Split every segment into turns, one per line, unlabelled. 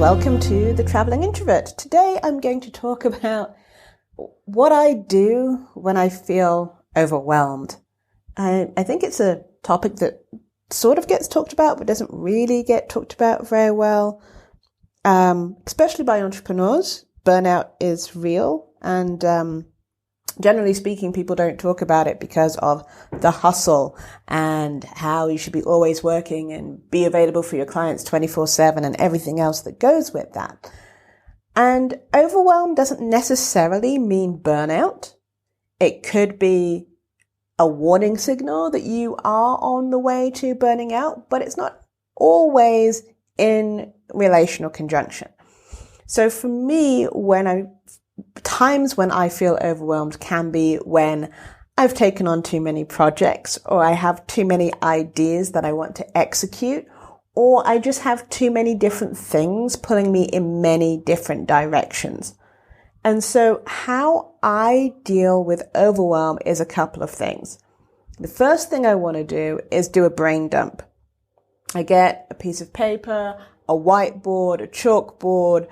welcome to the Traveling Introvert. Today I'm going to talk about what I do when I feel overwhelmed. I think it's a topic that sort of gets talked about, but doesn't really get talked about very well, especially by entrepreneurs. Burnout is real, and generally speaking, people don't talk about it because of the hustle and how you should be always working and be available for your clients 24/7 and everything else that goes with that. And overwhelm doesn't necessarily mean burnout. It could be a warning signal that you are on the way to burning out, but it's not always in relational conjunction. So for me, times when I feel overwhelmed can be when I've taken on too many projects, or I have too many ideas that I want to execute, or I just have too many different things pulling me in many different directions. And so how I deal with overwhelm is a couple of things. The first thing I want to do is do a brain dump. I get a piece of paper, a whiteboard, a chalkboard,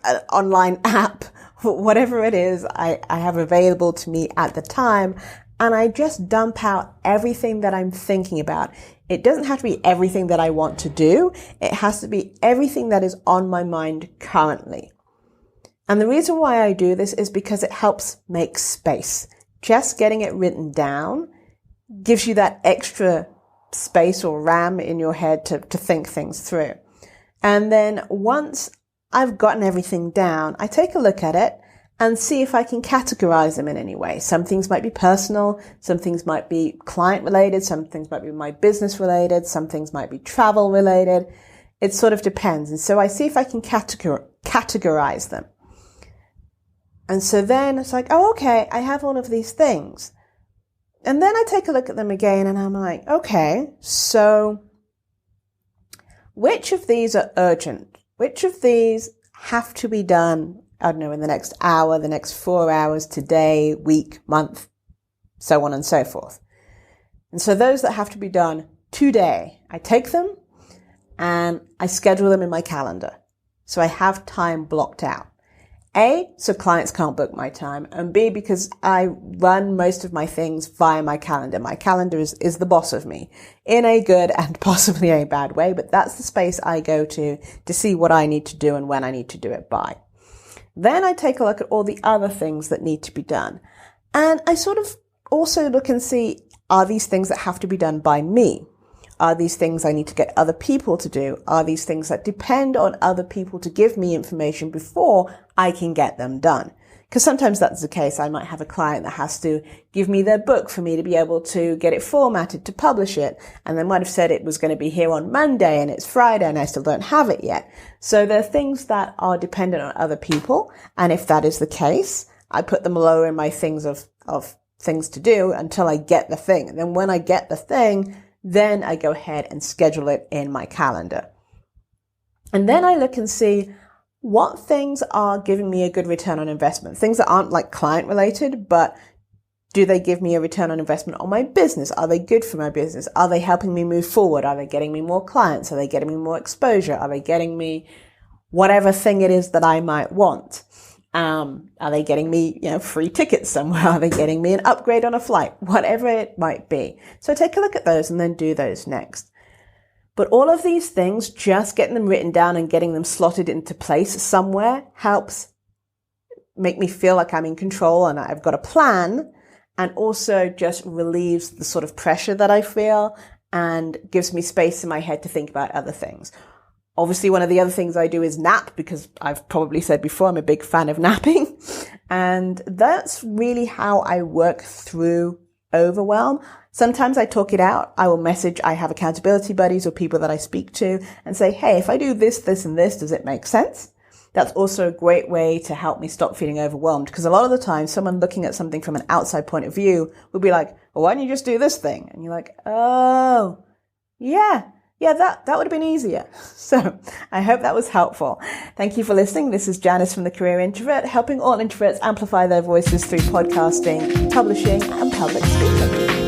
an online app, whatever it is I have available to me at the time, and I just dump out everything that I'm thinking about. It doesn't have to be everything that I want to do. It has to be everything that is on my mind currently. And the reason why I do this is because it helps make space. Just getting it written down gives you that extra space or RAM in your head to think things through. And then once I've gotten everything down, I take a look at it and see if I can categorize them in any way. Some things might be personal, some things might be client related, some things might be my business related, some things might be travel related. It sort of depends. And so I see if I can categorize them. And so then it's like, oh, okay, I have all of these things. And then I take a look at them again and I'm like, okay, so which of these are urgent? Which of these have to be done, I don't know, in the next hour, the next 4 hours, today, week, month, so on and so forth. And so those that have to be done today, I take them and I schedule them in my calendar. So I have time blocked out. A, so clients can't book my time, and B, because I run most of my things via my calendar. My calendar is the boss of me in a good and possibly a bad way, but that's the space I go to see what I need to do and when I need to do it by. Then I take a look at all the other things that need to be done. And I sort of also look and see, are these things that have to be done by me? Are these things I need to get other people to do? Are these things that depend on other people to give me information before I can get them done? Because sometimes that's the case. I might have a client that has to give me their book for me to be able to get it formatted to publish it. And they might have said it was going to be here on Monday and it's Friday and I still don't have it yet. So there are things that are dependent on other people. And if that is the case, I put them lower in my things of things to do until I get the thing. And then when I get the thing, then I go ahead and schedule it in my calendar. And then I look and see what things are giving me a good return on investment. Things that aren't like client related, but do they give me a return on investment on my business? Are they good for my business? Are they helping me move forward? Are they getting me more clients? Are they getting me more exposure? Are they getting me whatever thing it is that I might want? Are they getting me, free tickets somewhere? Are they getting me an upgrade on a flight? Whatever it might be. So take a look at those and then do those next. But all of these things, just getting them written down and getting them slotted into place somewhere helps make me feel like I'm in control and I've got a plan, and also just relieves the sort of pressure that I feel and gives me space in my head to think about other things. Obviously, one of the other things I do is nap, because I've probably said before, I'm a big fan of napping. And that's really how I work through overwhelm. Sometimes I talk it out. I have accountability buddies or people that I speak to and say, hey, if I do this, this, and this, does it make sense? That's also a great way to help me stop feeling overwhelmed, because a lot of the time someone looking at something from an outside point of view would be like, well, why don't you just do this thing? And you're like, oh, yeah, that would have been easier. So I hope that was helpful. Thank you for listening. This is Janice from the Career Introvert, helping all introverts amplify their voices through podcasting, publishing, and public speaking.